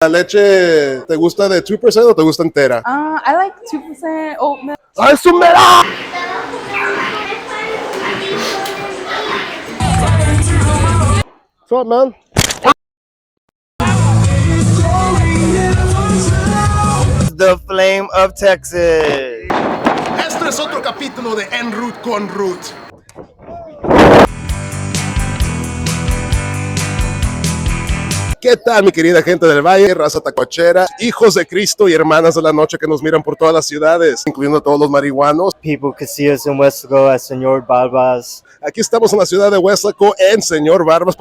¿La leche te gusta de 2% o te gusta entera? I like 2% oat milk. ¡Ay, su mera! What's up, man? The Flame of Texas. Esto es otro capítulo de En Route con Ruth. ¿Qué tal, mi querida gente del Valle, raza tacuachera, hijos de Cristo y hermanas de la noche que nos miran por todas las ciudades, incluyendo a todos los marihuanos? People can see us in Westaco as Señor Barbas. Aquí estamos en la ciudad de Westaco, en Señor Barbas.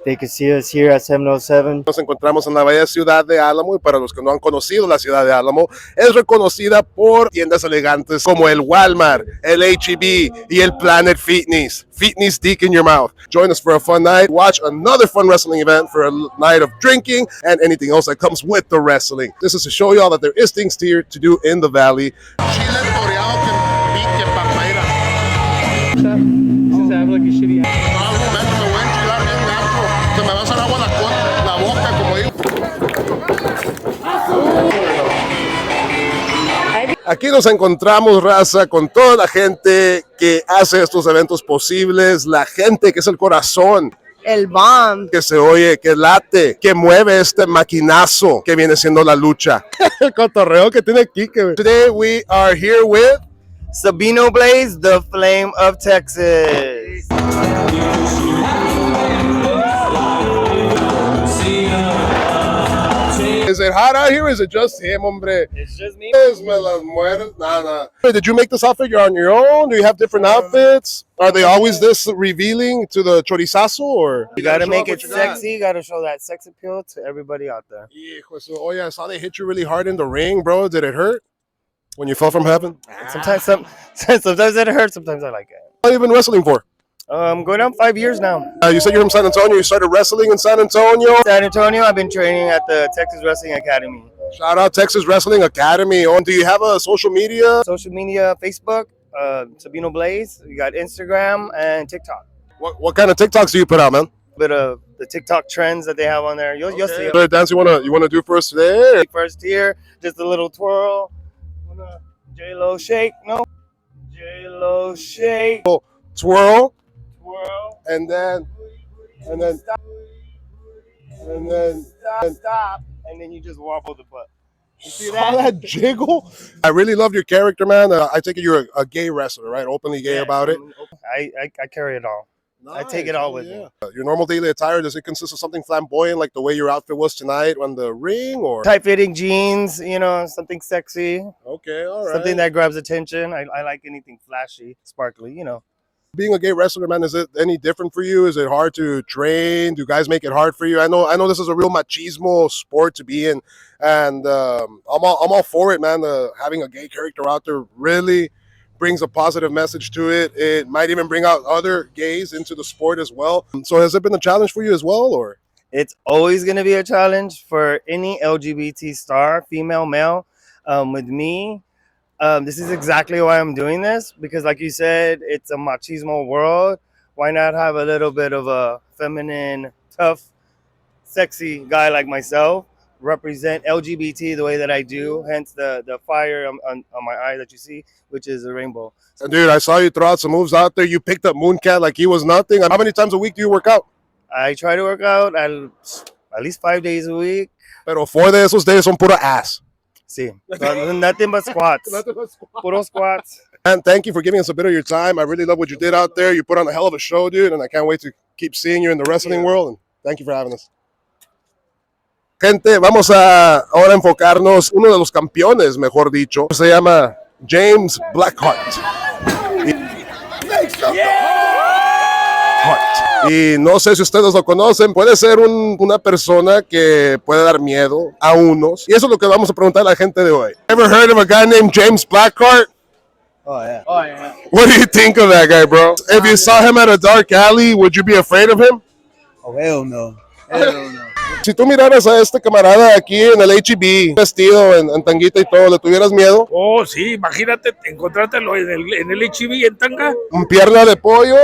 They can see us here at 707. Nos encontramos en la bella ciudad de Álamo, y para los que no han conocido la ciudad de Álamo, es reconocida por tiendas elegantes como el Walmart, el H-E-B y el Planet Fitness. Fitness dick in your mouth. Join us for a fun night. Watch another fun wrestling event for a night of drinking and anything else that comes with the wrestling. This is to show you all that there is things here to do in the valley. Aquí nos encontramos, raza, con toda la gente que hace estos eventos posibles, la gente que es el corazón, El bomb. que se oye, que late, que mueve este maquinazo que viene siendo la lucha. El cotorreo que tiene Kike. Today we are here with Sabino Blaze, the Flame of Texas. Is it hot out here or is it just him, hombre? It's just me. Me las mueres. Nah. Did you make this outfit? You're on your own? Do you have different outfits? Are they always this revealing to the chorizazo? Or You gotta make show it off what you got? sexy. You gotta show that sex appeal to everybody out there. Hijo, so, oh yeah, I saw they hit you really hard in the ring, bro. Did it hurt when you fell from heaven? Sometimes it hurts. Sometimes I like it. How long have you been wrestling for? Going on 5 years now. You said you're from San Antonio. You started wrestling in San Antonio. San Antonio, I've been training at the Texas Wrestling Academy. Shout out Texas Wrestling Academy. Oh, do you have a social media? Social media, Facebook, Sabino Blaze. We got Instagram and TikTok. What kind of TikToks do you put out, man? Bit of the TikTok trends that they have on there. You'll see Is there a dance you wanna do for us today? First here, just a little twirl. J-Lo shake, no? J-Lo shake. Twirl, Twirl. and then Stop. Stop. And then you just wobble the butt. You see that jiggle? I really love your character, man. I take it you're a gay wrestler, right? Openly gay about it. I carry it all. I take it all with me. Your normal daily attire, does it consist of something flamboyant like the way your outfit was tonight on the ring, or Tight-fitting jeans, something sexy. Okay, all right. Something that grabs attention. I like anything flashy, sparkly, Being a gay wrestler, man, is it any different for you? Is it hard to train? Do guys make it hard for you? I know this is a real machismo sport to be in, and I'm all for it, man. Having a gay character out there really brings a positive message to it. It might even bring out other gays into the sport as well. So has it been a challenge for you as well, or? It's always going to be a challenge for any LGBT star, female, male. With me, this is exactly why I'm doing this, because like you said, it's a machismo world. Why not have a little bit of a feminine, tough, sexy guy like myself represent LGBT the way that I do, hence the fire on my eye that you see, which is a rainbow. Dude, I saw you throw out some moves out there. You picked up Mooncat like he was nothing. How many times a week do you work out? I try to work out at least 5 days a week. Pero 4 de esos days son pura ass. Sí, nothing but squats. Puro squats. And thank you for giving us a bit of your time. I really love what you did out there. You put on a hell of a show, dude, and I can't wait to keep seeing you in the wrestling world. And thank you for having us. Gente, vamos a ahora enfocarnos. Uno de los campeones, mejor dicho, se llama James Blackheart. Y no sé si ustedes lo conocen, puede ser una persona que puede dar miedo a unos. Y eso es lo que vamos a preguntar a la gente de hoy. Ever heard of a guy named James Blackheart? Oh, yeah. What do you think of that guy, bro? If you saw him at a dark alley, would you be afraid of him? Oh, hell no. Hell no. Si tú miraras a este camarada aquí en el H-E-B, vestido en tanguita y todo, ¿le tuvieras miedo? Oh, sí, imagínate encontrártelo en el H-E-B en tanga. ¿Un pierna de pollo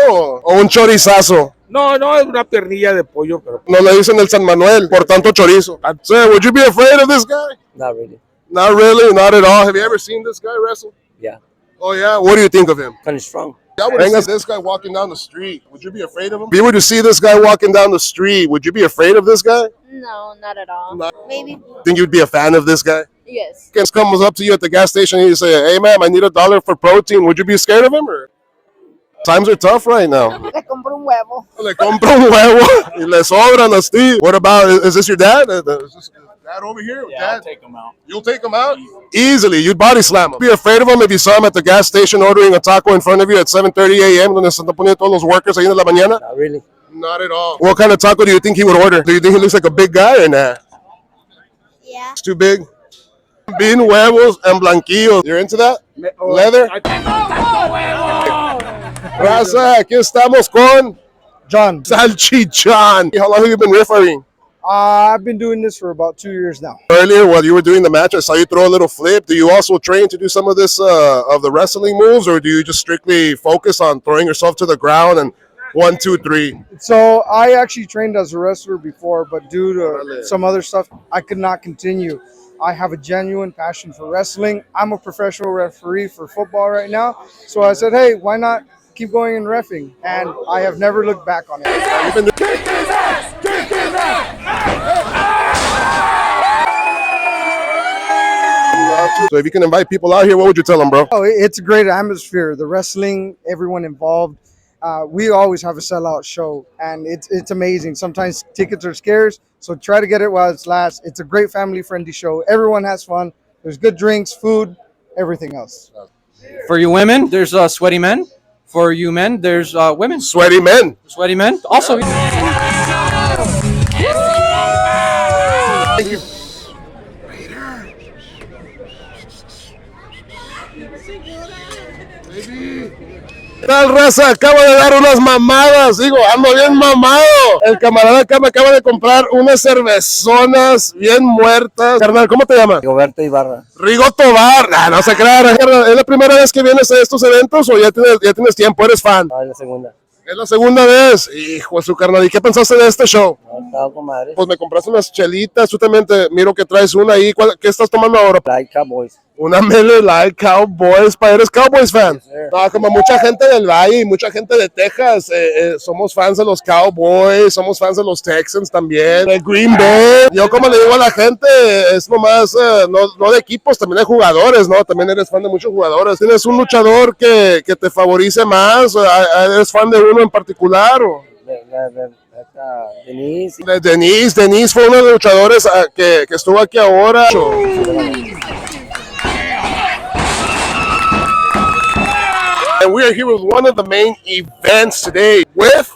o un chorizazo? No, no, es una pernilla de pollo, pero No le dicen el San Manuel, por tanto chorizo. So, would you be afraid of this guy? Not really. Not really, not at all. Have you ever seen this guy wrestle? Yeah. Oh yeah, what do you think of him? Kind of strong. I would see this guy walking down the street. Would you be afraid of him? If you were to see this guy walking down the street, would you be afraid of this guy? No, not at all. Maybe. Think you'd be a fan of this guy? Yes. He comes up to you at the gas station and you say, "Hey ma'am, I need $1 for protein." Would you be scared of him? Or? Times are tough right now. Le compro un huevo. Le compro un huevo y le sobran a Steve. What about, is this your dad? Is this dad over here? yeah, Dad? I'll take them out. You'll take him out? Easily. You'd body slam him. Be afraid of him if you saw him at the gas station ordering a taco in front of you at 7:30 a.m. donde se están poniendo todos los workers ahí en la mañana? Not really. Not at all. What kind of taco do you think he would order? Do you think he looks like a big guy or nah? Yeah. It's too big? Bean huevos and blanquillos. You're into that? Leather? Raza, aquí estamos con John, Salchichon. How long have you been refereeing? I've been doing this for about 2 years now. Earlier, while you were doing the match, I saw you throw a little flip. Do you also train to do some of this of the wrestling moves, or do you just strictly focus on throwing yourself to the ground and 1, 2, 3? So I actually trained as a wrestler before, but due to some other stuff, I could not continue. I have a genuine passion for wrestling. I'm a professional referee for football right now. So I said, hey, why not keep going in reffing? And I have never looked back on it. You've been So if you can invite people out here, what would you tell them, bro? Oh, it's a great atmosphere. The wrestling, everyone involved. We always have a sellout show, and it's amazing. Sometimes tickets are scarce, so try to get it while it's last. It's a great family-friendly show. Everyone has fun. There's good drinks, food, everything else. For you women, there's sweaty men. For you men, there's women. Sweaty men. Sweaty men. Also, Thank you. ¿Qué tal, raza? Acabo de dar unas mamadas, digo, ando bien mamado. El camarada acá me acaba de comprar unas cervezonas bien muertas. Carnal, ¿cómo te llamas? Roberto Ibarra. Rigo Tobar. No se crean, carnal. ¿Es la primera vez que vienes a estos eventos o ya tienes tiempo? ¿Eres fan? No, es la segunda. Es la segunda vez. Hijo de su carnal. ¿Y qué pensaste de este show? No, estaba con madre. Pues me compraste unas chelitas. Tú también miro que traes una ahí. ¿Qué estás tomando ahora? Like Cowboys. Una Miller Lite Cowboys. ¿Eres Cowboys fan? Yes, sir. No, como mucha gente del Valle y mucha gente de Texas, somos fans de los Cowboys, somos fans de los Texans también, de Green Bay. Yo como le digo a la gente, es nomás, no de equipos, también de jugadores, ¿no? También eres fan de muchos jugadores. ¿Tienes un luchador que te favorice más? ¿Eres fan de uno en particular? ¿O? Denise. Denise fue uno de los luchadores que estuvo aquí ahora. And we are here with one of the main events today with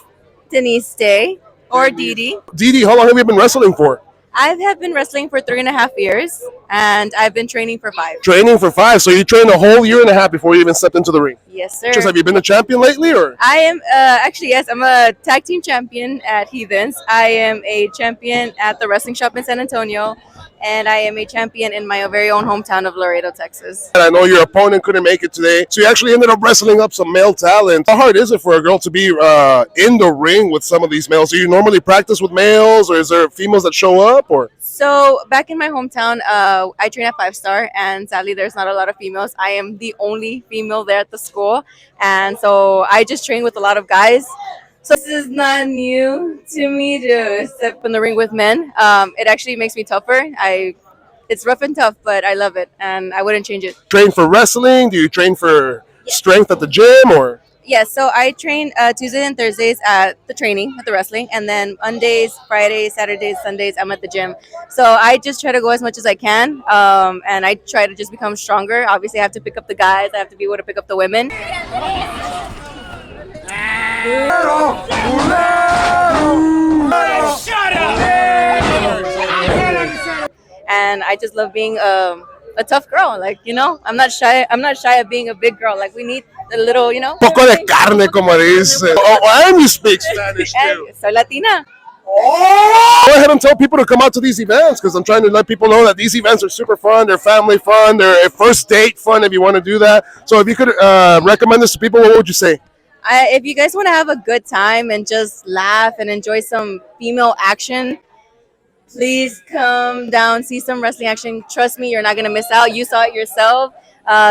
Denise Day or Didi. Didi. How long have you been wrestling for? I have been wrestling for 3.5 years, and I've been training for 5. Training for 5. So you trained a whole year and a half before you even stepped into the ring. Yes, sir. Just have you been a champion lately, or? I am actually, yes, I'm a tag team champion at Heathens. I am a champion at the wrestling shop in San Antonio, and I am a champion in my very own hometown of Laredo, Texas. And I know your opponent couldn't make it today, so you actually ended up wrestling up some male talent. How hard is it for a girl to be in the ring with some of these males? Do you normally practice with males, or is there females that show up, or? So back in my hometown, I train at 5-star, and sadly there's not a lot of females. I am the only female there at the school, and so I just train with a lot of guys. So this is not new to me to step in the ring with men. It actually makes me tougher. It's rough and tough, but I love it, and I wouldn't change it. Train for wrestling? Do you train for strength at the gym, or? Yes, so I train Tuesdays and Thursdays at the training, at the wrestling, and then Mondays, Fridays, Saturdays, Sundays, I'm at the gym. So I just try to go as much as I can, and I try to just become stronger. Obviously, I have to pick up the guys. I have to be able to pick up the women. And I just love being a tough girl. Like, you know, I'm not shy of being a big girl. Like, we need a little, you know. Poco de carne, como dice. And you speak Spanish too. Soy Latina. Go ahead and tell people to come out to these events, because I'm trying to let people know that these events are super fun. They're family fun. They're first date fun if you want to do that. So if you could recommend this to people, what would you say? If you guys want to have a good time and just laugh and enjoy some female action, please come down, see some wrestling action. Trust me, you're not going to miss out. You saw it yourself.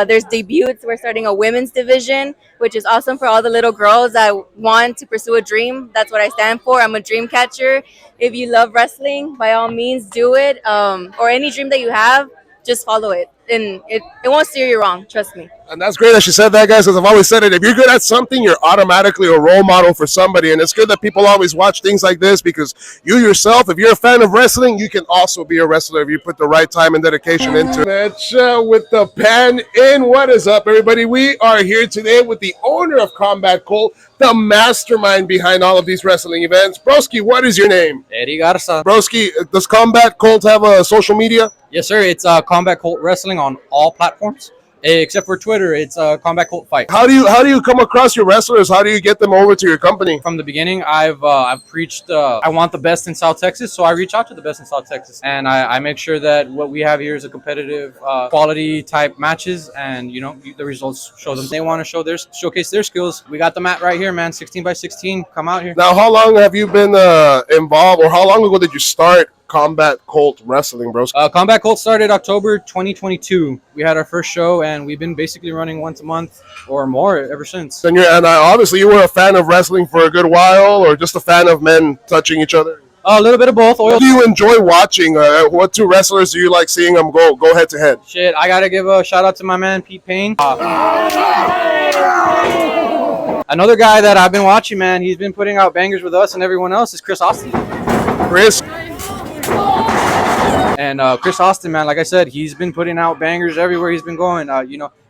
There's debuts. We're starting a women's division, which is awesome for all the little girls that want to pursue a dream. That's what I stand for. I'm a dream catcher. If you love wrestling, by all means, do it. Or any dream that you have, just follow it. And it won't steer you wrong. Trust me. And that's great that she said that, guys, because I've always said it. If you're good at something, you're automatically a role model for somebody. And it's good that people always watch things like this because you yourself, if you're a fan of wrestling, you can also be a wrestler if you put the right time and dedication into it. Lucha with the pen in. What is up, everybody? We are here today with the owner of Combat Colt, the mastermind behind all of these wrestling events. Broski, what is your name? Eddie Garza. Broski, does Combat Colt have a social media? Yes, sir. It's Combat Colt Wrestling on all platforms. Except for Twitter, it's Combat Colt Fight. How do you come across your wrestlers? How do you get them over to your company? From the beginning, I've preached I want the best in South Texas, so I reach out to the best in South Texas, and I make sure that what we have here is a competitive, quality type matches, and the results show them. They want to showcase their skills. We got the mat right here, man. 16 by 16. Come out here. Now, how long have you been involved, or how long ago did you start Combat Colt Wrestling, bros? Combat Colt started October 2022. We had our first show, and we've been basically running once a month or more ever since. And obviously you were a fan of wrestling for a good while, or just a fan of men touching each other? A little bit of both. What do you enjoy watching? What two wrestlers do you like seeing them go head to head? Shit, I gotta give a shout out to my man Pete Payne. Another guy that I've been watching, man, he's been putting out bangers with us and everyone else, is Chris Austin. Chris. And Chris Austin, man, like I said, he's been putting out bangers everywhere he's been going.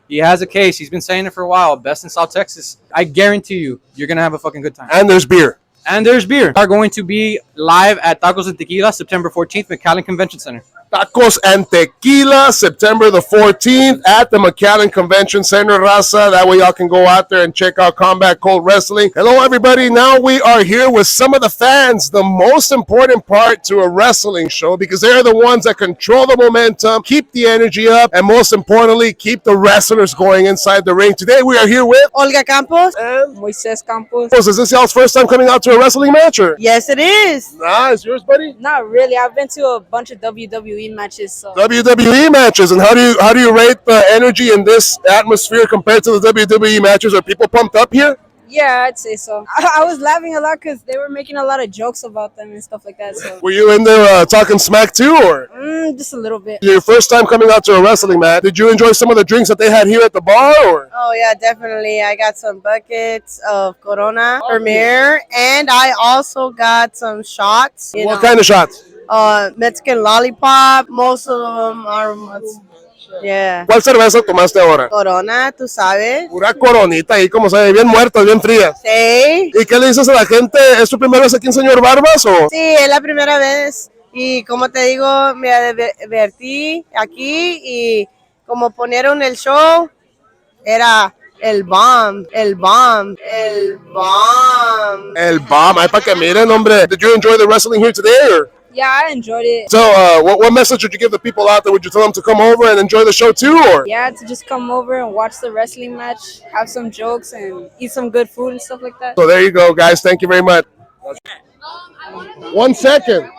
He has a case. He's been saying it for a while. Best in South Texas. I guarantee you're going to have a fucking good time. And there's beer. We are going to be live at Tacos and Tequila September 14th, McAllen Convention Center. Tacos and Tequila, September the 14th at the McAllen Convention Center, Raza. That way y'all can go out there and check out Combat Colt Wrestling. Hello, everybody. Now we are here with some of the fans, the most important part to a wrestling show, because they're the ones that control the momentum, keep the energy up, and most importantly, keep the wrestlers going inside the ring. Today we are here with Olga Campos and Moises Campos. Is this y'all's first time coming out to a wrestling match? Or? Yes, it is. Nah, it's yours, buddy? Not really. I've been to a bunch of WWE matches. So. WWE matches, and how do you rate the energy in this atmosphere compared to the WWE matches? Are people pumped up here? Yeah, I'd say so. I was laughing a lot because they were making a lot of jokes about them and stuff like that. So. Were you in there talking smack too, or? Just a little bit. Your first time coming out to a wrestling match. Did you enjoy some of the drinks that they had here at the bar, or? Oh yeah, definitely. I got some buckets of Corona Premier, and I also got some shots. What kind of shots? Mexican lollipop. Most of them are. Yeah. ¿Cuál cerveza tomaste ahora? Corona, tú sabes. Pura coronita ahí, como se ve, bien muertas, bien frías. Sí. ¿Y qué le dices a la gente? ¿Es tu primera vez aquí en Señor Barbas o? Sí, es la primera vez. Y como te digo, me divertí aquí y como ponieron el show, era el bomb. El bomb. Ay, para que miren, hombre. Did you enjoy the wrestling here today, or? Yeah, I enjoyed it. So, what message would you give the people out there? Would you tell them to come over and enjoy the show too, or? Yeah, to just come over and watch the wrestling match, have some jokes, and eat some good food and stuff like that. So there you go, guys. Thank you very much. 1 second.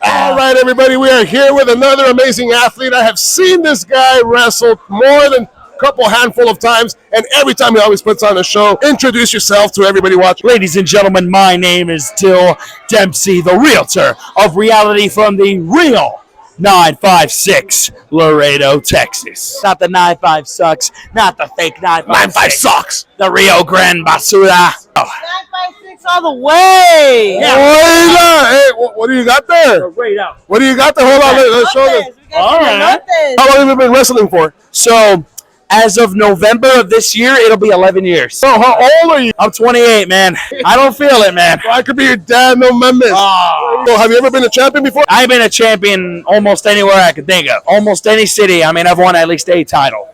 All right, everybody. We are here with another amazing athlete. I have seen this guy wrestle more than couple handful of times, and every time he always puts on a show. Introduce yourself to everybody watching. Ladies and gentlemen, my name is Dill Dempsey, the realtor of reality from the real 956 Laredo, Texas. Not the 95 sucks, not the fake 956 sucks. The Rio Grande Basura. 956 all the way. Yeah. Hey, what do you got there? Right out. What do you got there? Hold on, let's show them. All right. How long have you been wrestling for? So, as of November of this year, it'll be 11 years. So, how old are you? I'm 28, man. I don't feel it, man. I could be your dad, no memes. Oh. So, have you ever been a champion before? I've been a champion almost anywhere I could think of. Almost any city. I mean, I've won at least a title.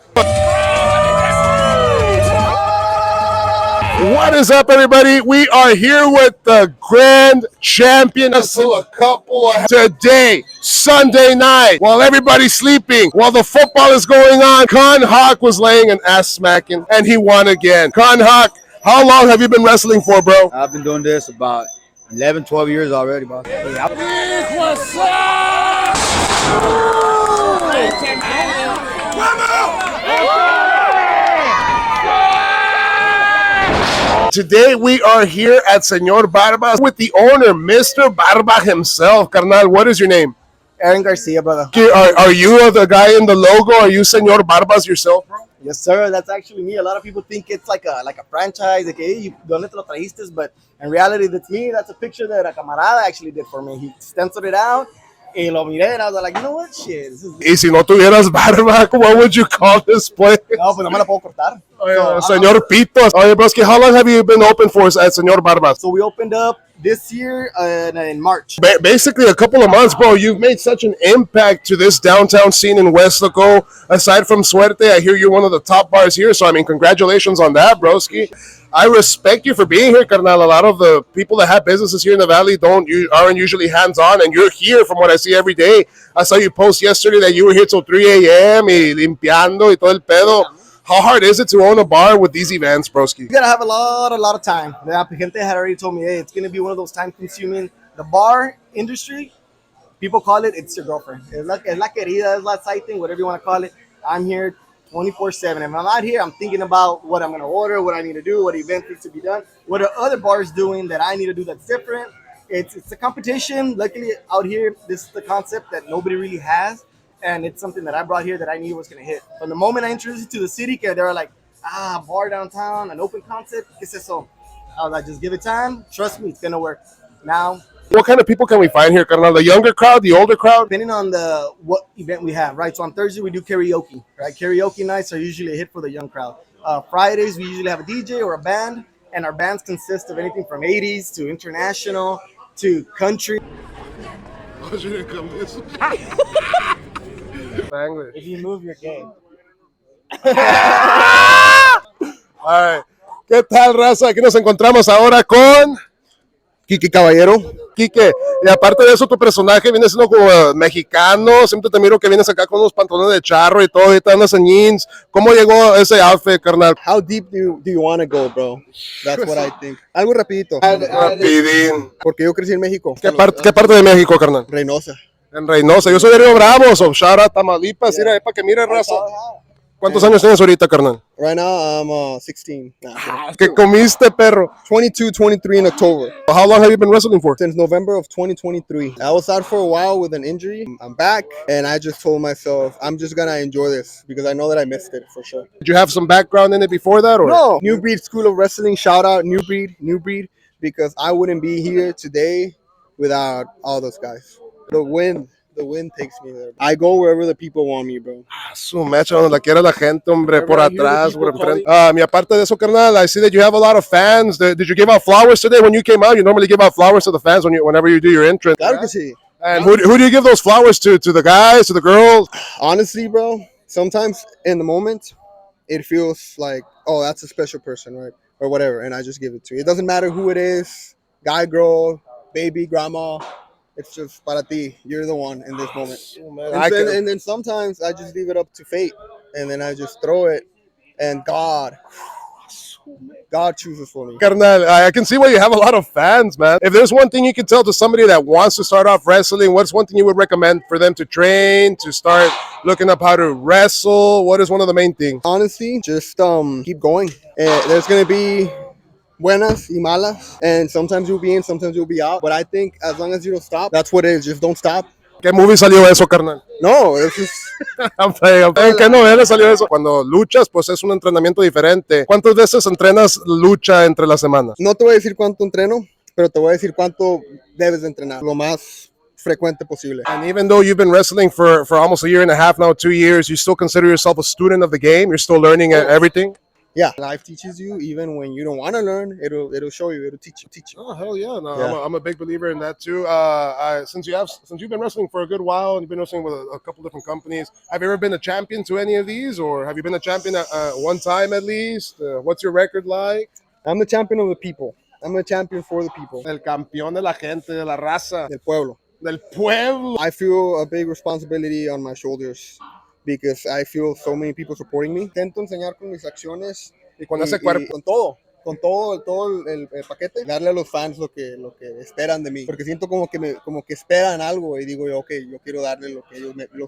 What is up, everybody? We are here with the grand champion. Still a couple today, Sunday night, while everybody's sleeping, while the football is going on. Con Hawk was laying an ass smacking, and he won again. Con Hawk, how long have you been wrestling for, bro? I've been doing this about 11, 12 years already, boss. Today we are here at Señor Barba with the owner, Mr. Barba himself. Carnal, what is your name? Aaron Garcia, brother. Are you the guy in the logo? Are you Señor Barbas yourself, bro? Yes, sir. That's actually me. A lot of people think it's like a franchise. Like, hey, ¿dónde te lo trajiste? But in reality, that's me. That's a picture that a camarada actually did for me. He stenciled it out. Y lo miré, and I was like, you know what? Shit. This is... Y si no tuvieras barba, what would you call this place? No, pues no me la puedo cortar. Señor Pitos. Oye, broski, how long have you been open for at Señor Barbas? So we opened up this year in March. Basically a couple of months, bro. You've made such an impact to this downtown scene in West Loco. Aside from Suerte, I hear you're one of the top bars here. So, I mean, congratulations on that, broski. I respect you for being here, carnal. A lot of the people that have businesses here in the valley aren't usually hands-on, and you're here from what I see every day. I saw you post yesterday that you were here till 3 a.m. y limpiando y todo el pedo. How hard is it to own a bar with these events, broski? You gotta have a lot of time. The gente had already told me, hey, it's gonna be one of those time-consuming. The bar industry, people call it's your girlfriend. Es la querida, es la side thing, whatever you want to call it. I'm here 24/7. If I'm out here, I'm thinking about what I'm gonna order, what I need to do, what event needs to be done, what are other bars doing that I need to do that's different. It's a competition. Luckily, out here, this is the concept that nobody really has. And it's something that I brought here that I knew was going to hit. From the moment I introduced it to the city, they were like, bar downtown, an open concept, ¿qué es eso? I was like, just give it time. Trust me, it's going to work. Now, what kind of people can we find here, carnal? The younger crowd, the older crowd? Depending on what event we have, right? So on Thursday, we do karaoke, right? Karaoke nights are usually a hit for the young crowd. Fridays, we usually have a DJ or a band, and our bands consist of anything from 80s to international to country. If you move your game. All right. ¿Qué tal, raza? Aquí nos encontramos ahora con Quique Caballero. Quique, y aparte de eso, tu personaje viene siendo como mexicano. Siempre te miro que vienes acá con unos pantalones de charro y todo, y te andas en jeans. ¿Cómo llegó ese outfit, carnal? How deep do you want to go, bro? That's what I think. Algo rapidito. Rapidín. Porque yo crecí en México. ¿Qué parte de México, carnal? Reynosa. En Reynosa. Yo soy de Río Bravo, so shout out Tamaulipas. Yeah. Mira, para que mire, raza. ¿Cuántos años tienes ahorita, carnal? Right now, I'm 16. ¿Qué comiste, perro? 22, 23 in October. How long have you been wrestling for? Since November of 2023. I was out for a while with an injury. I'm back, and I just told myself, I'm just going to enjoy this because I know that I missed it for sure. Did you have some background in it before that? Or? No. New Breed School of Wrestling. Shout out New Breed, because I wouldn't be here today without all those guys. The wind takes me there. I go wherever the people want me, bro. Su mecha, donde la quiera la gente, hombre, por atrás, por enfrente. Y aparte de eso, carnal, I see that you have a lot of fans. Did you give out flowers today when you came out? You normally give out flowers to the fans whenever you do your entrance. Claro que sí. And who do you give those flowers to? To the guys, to the girls? Honestly, bro, sometimes in the moment, it feels like, oh, that's a special person, right? Or whatever, and I just give it to you. It doesn't matter who it is, guy, girl, baby, grandma. It's just para ti. You're the one in this moment. And then sometimes I just leave it up to fate. And then I just throw it. And God chooses for me. Carnal, I can see why you have a lot of fans, man. If there's one thing you can tell to somebody that wants to start off wrestling, what's one thing you would recommend for them to train, to start looking up how to wrestle? What is one of the main things? Honestly, just keep going. There's going to be buenas y malas, and sometimes you'll be in, sometimes you'll be out. But I think as long as you don't stop, that's what it is. Just don't stop. ¿Qué movie salió eso, carnal? No, es just... ¿En qué novela salió eso? Cuando luchas, pues es un entrenamiento diferente. ¿Cuántas veces entrenas lucha entre las semanas? No te voy a decir cuánto entreno, pero te voy a decir cuánto debes de entrenar. Lo más frecuente posible. And even though you've been wrestling for almost a year and a half now, 2 years, you still consider yourself a student of the game? You're still learning everything? Yeah, life teaches you even when you don't want to learn. It'll show you. It'll teach you. Oh hell yeah! No, yeah. I'm a big believer in that too. Since you've been wrestling for a good while and you've been wrestling with a couple different companies, have you ever been a champion to any of these, or have you been a champion at one time at least? What's your record like? I'm the champion of the people. I'm a champion for the people. El campeón de la gente, de la raza. Del pueblo. Del pueblo. I feel a big responsibility on my shoulders because I feel so many people supporting me. Intento enseñar con mis acciones Y con ese cuerpo. con todo el paquete, darle a los fans lo que esperan de mí, porque siento como que esperan algo y digo yo, ok, yo quiero darle lo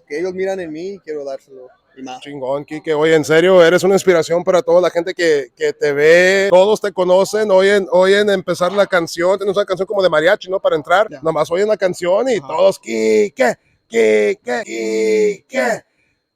que ellos miran en mí, quiero dárselo y más. Chingón, Kike. Oye, en serio, eres una inspiración para toda la gente que te ve. Todos te conocen, oyen empezar la canción. Tienes una canción como de mariachi, ¿no? Para entrar. Yeah. Nomás oyen la canción y todos, Kike, Kike, Kike.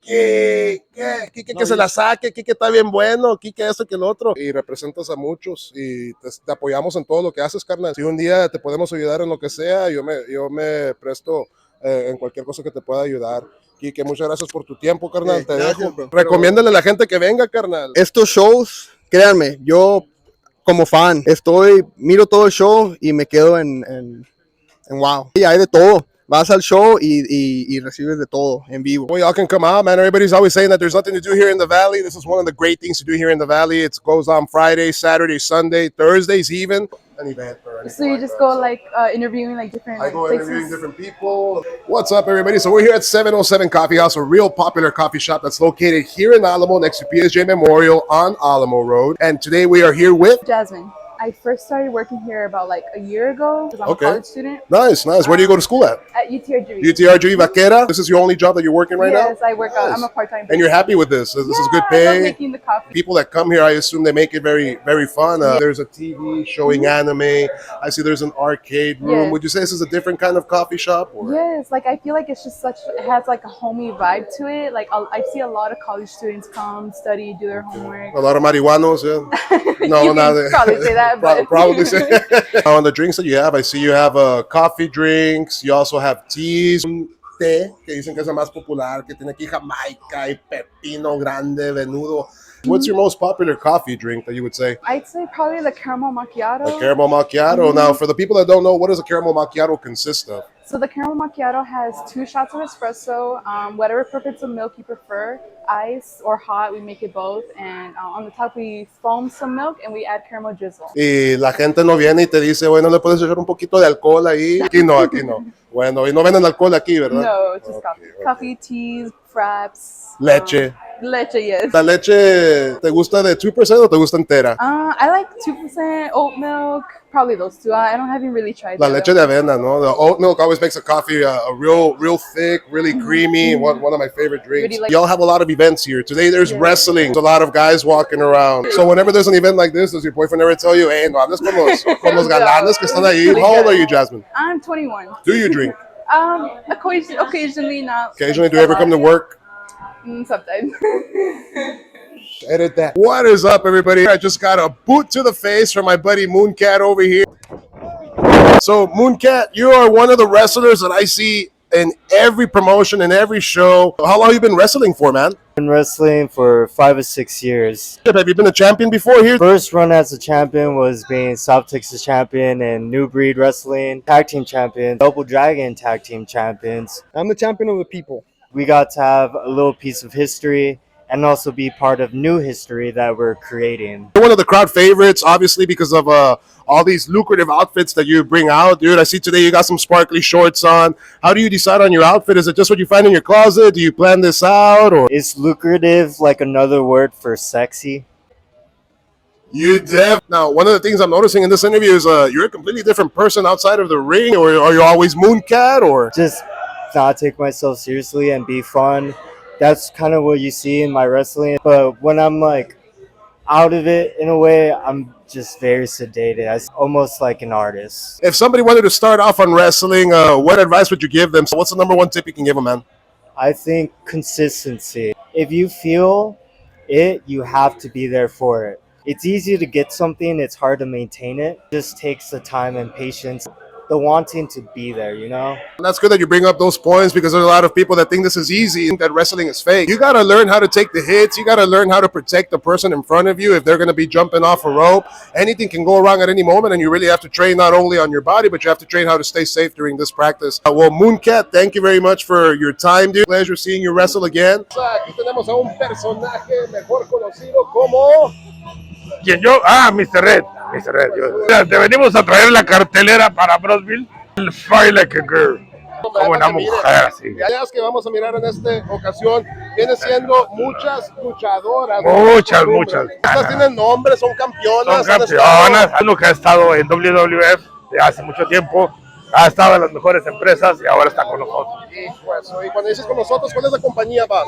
Kike que se la saque, Kike está bien bueno, Kike esto que el otro. Y representas a muchos y te apoyamos en todo lo que haces, carnal. Si un día te podemos ayudar en lo que sea, yo me presto en cualquier cosa que te pueda ayudar. Kike, muchas gracias por tu tiempo, carnal. Te dejo. Recomiéndale a la gente que venga, carnal. Estos shows, créanme, yo como fan, miro todo el show y me quedo en wow. Y hay de todo. Vas al show y recibes de todo en vivo. Well, y'all can come out, man. Everybody's always saying that there's nothing to do here in the Valley. This is one of the great things to do here in the Valley. It goes on Friday, Saturday, Sunday, Thursdays even. An event or anything. So you just go interviewing different I go places? interviewing different people. What's up, everybody? So we're here at 707 Coffee House, a real popular coffee shop that's located here in Alamo next to PSJ Memorial on Alamo Road. And today we are here with Jasmine. I first started working here about a year ago because I'm a college student. Nice. Where do you go to school at? At UTRG. UTRG Vaquera. This is your only job that you're working right now? Yes, I work. Nice. I'm a part-time. And you're happy with this? This is good pay? I love making the coffee. People that come here, I assume they make it very, very fun. There's a TV showing anime. I see there's an arcade room. Yes. Would you say this is a different kind of coffee shop? Or? Yes, I feel like it's just it has a homey vibe to it. I see a lot of college students come, study, do their homework. A lot of marihuanos, yeah. No, not probably say that, but probably. On the drinks that you have, I see you have coffee drinks. You also have teas. Té, que dicen que es el más popular, que tiene aquí Jamaica y pepino grande, venudo. What's your most popular coffee drink that you would say? I'd say probably the caramel macchiato. The caramel macchiato. Mm-hmm. Now, for the people that don't know, what does a caramel macchiato consist of? So the caramel macchiato has 2 shots of espresso, whatever preference of milk you prefer, ice or hot, we make it both. And on the top we foam some milk and we add caramel drizzle. Y la gente no viene y te dice, bueno, ¿le puedes echar un poquito de alcohol ahí? Aquí no. Bueno, y no venden alcohol aquí, ¿verdad? No, it's just coffee. Okay. Coffee, teas, fraps. Leche. Leche, yes. ¿La leche te gusta de 2% o te gusta entera? I like 2% oat milk, probably those two. I haven't really tried La leche de avena, no? The oat milk always makes a coffee a real thick, really creamy, one of my favorite drinks. Really Y'all have a lot of events here. Today there's wrestling. There's a lot of guys walking around. So whenever there's an event like this, does your boyfriend ever tell you, hey, no hables con los galanes que están ahí? How old are you, Jasmine? I'm 21. Do you drink? Occasionally not. Occasionally, do you ever come to work? Sometimes. Edit that. What is up, everybody? I just got a boot to the face from my buddy Mooncat over here. So, Mooncat, you are one of the wrestlers that I see in every promotion, in every show. How long have you been wrestling for, man? Been wrestling for 5 or 6 years. Have you been a champion before here? First run as a champion was being South Texas champion and New Breed Wrestling tag team champion, Double Dragon tag team champions. I'm the champion of the people. We got to have a little piece of history and also be part of new history that we're creating. You're one of the crowd favorites, obviously, because of all these lucrative outfits that you bring out. Dude, I see today you got some sparkly shorts on. How do you decide on your outfit? Is it just what you find in your closet? Do you plan this out? Or is lucrative like another word for sexy? Now, one of the things I'm noticing in this interview is you're a completely different person outside of the ring. Or are you always Mooncat? Or just not take myself seriously and be fun. That's kind of what you see in my wrestling. But when I'm out of it, in a way, I'm just very sedated. I'm almost like an artist. If somebody wanted to start off on wrestling, what advice would you give them? So what's the number one tip you can give them, man? I think consistency. If you feel it, you have to be there for it. It's easy to get something. It's hard to maintain it. It just takes the time and patience. The wanting to be there, you know? And that's good that you bring up those points because there's a lot of people that think this is easy and that wrestling is fake. You got to learn how to take the hits. You got to learn how to protect the person in front of you if they're going to be jumping off a rope. Anything can go wrong at any moment, and you really have to train not only on your body, but you have to train how to stay safe during this practice. Well, Mooncat, thank you very much for your time, dude. Pleasure seeing you wrestle again. Aquí tenemos a un personaje mejor conocido como ¿Quién yo? Ah, Mr. Red. Mr. Red. Te venimos a traer la cartelera para Brosville. El Fight Like a Girl. Como una mujer, así. Las que vamos a mirar en esta ocasión vienen siendo muchas luchadoras. Muchas. Estas tienen nombre, son campeonas. Son campeonas. Uno que ha estado en WWF de hace mucho tiempo. Ha estado en las mejores empresas y ahora está con nosotros. Y cuando dices con nosotros, ¿cuál es la compañía vas?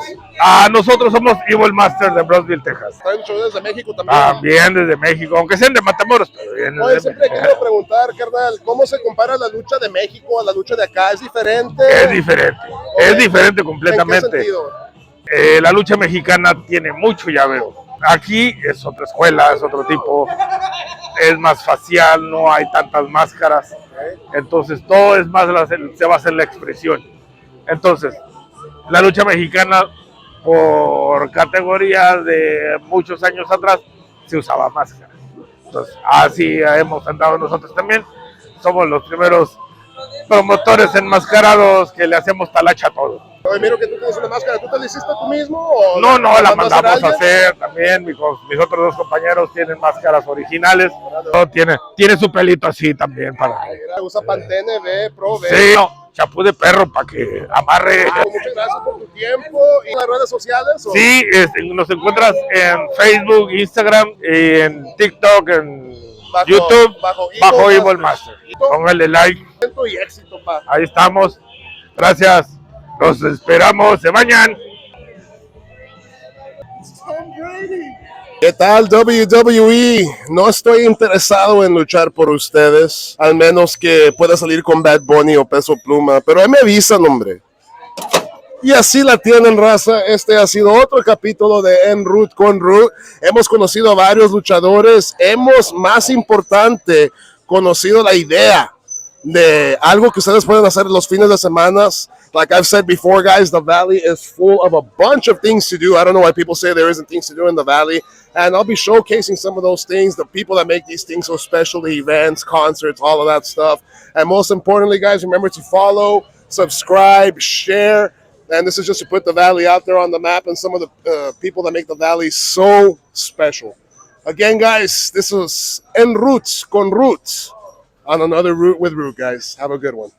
Nosotros somos Evil Master de Brosville, Texas. ¿Traen luchadores desde México también? También desde México, aunque sean de Matamoros, pero vienen Oye, desde siempre he querido preguntar, carnal, ¿cómo se compara la lucha de México a la lucha de acá? ¿Es diferente? Es diferente, es diferente completamente. ¿En qué sentido? La lucha mexicana tiene mucho llaveo. Aquí es otra escuela, es otro tipo, es más facial, no hay tantas máscaras. Entonces todo es más, se basa en la expresión. Entonces, la lucha mexicana, por categoría de muchos años atrás, se usaba máscara. Entonces, así hemos andado nosotros también. Somos los primeros promotores enmascarados que le hacemos talacha a todo. Oye, miro que tú tienes una máscara, ¿tú te la hiciste tú mismo? O No, la mandó mandamos a alguien? hacer también. Mis otros dos compañeros tienen máscaras originales. Todo tiene su pelito así también para. Usa Pantene, B, Pro, B. Sí, chapú de perro para que amarre. Muchas gracias por tu tiempo. ¿Y las redes sociales? ¿O? Sí, nos encuentras en Facebook, Instagram, en TikTok, en YouTube, bajo Evil Master. Póngale like. Y éxito, pa. Ahí estamos. Gracias. Los esperamos. Se bañan. ¿Qué tal, WWE? No estoy interesado en luchar por ustedes, al menos que pueda salir con Bad Bunny o Peso Pluma, pero ahí me avisan, hombre. Y así la tienen, raza. Este ha sido otro capítulo de En Route con Root. Hemos conocido a varios luchadores. Hemos, más importante, conocido la idea de algo que ustedes pueden hacer los fines de semana. Like I've said before, guys, the Valley is full of a bunch of things to do. I don't know why people say there isn't things to do in the Valley. And I'll be showcasing some of those things, the people that make these things so special, the events, concerts, all of that stuff. And most importantly, guys, remember to follow, subscribe, share. And this is just to put the Valley out there on the map and some of the people that make the Valley so special. Again, guys, this is En Roots con Roots on another Root with Root, guys. Have a good one.